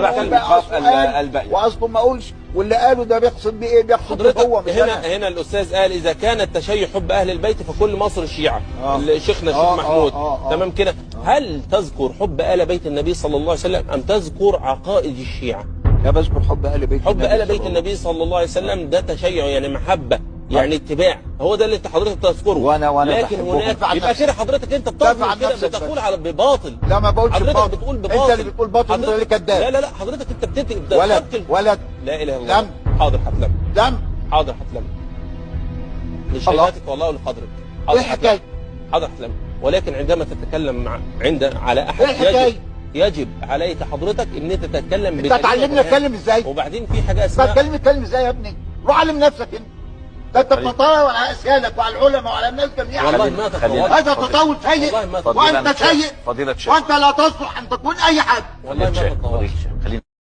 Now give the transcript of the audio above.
بقى الباقي واصله ما اقولش واللي قاله ده بيقصد بايه؟ بيقصد هو مش هنا الاستاذ قال اذا كان التشيع حب اهل البيت فكل مصر شيعه. شيخنا الشيخ محمود تمام كده. هل تذكر حب ال بيت النبي صلى الله عليه وسلم ام تذكر عقائد الشيعه؟ لا بذكر حب ال بيت حب ال بيت النبي صلى الله عليه وسلم ده تشيع يعني محبه يعني اتباع، هو ده اللي انت حضرتك تذكره. وانا لكن هناك يبقى كده حضرتك انت بتظلم كده بتقول على بباطل. لا ما بقولش حضرتك بتقول بباطل. انت اللي بتقول باطل وانت اللي كذاب. لا حضرتك انت بتكذب. ولد لا اله الا الله. دم. حاضر هتلم. دم. حاضر هتلم. لشهادتك والله ولقدرك. ايه الحكايه؟ حاضر هتلم. ولكن عندما تتكلم على احد يجب عليك حضرتك ان انت تتكلم انت تعلمني اتكلم ازاي؟ وبعدين في حاجه اسمها تتكلم ازاي يا ابني؟ روح علم نفسك انت. ده انت بتطاول على اسيادك وعلى العلماء وعلى الناس جميعا. والله ما تطاولت. هذا تطاول سيء وانت سيء فضيلة الشيخ وانت لا تصلح ان تكون اي حاجه. والله ما تطاولت.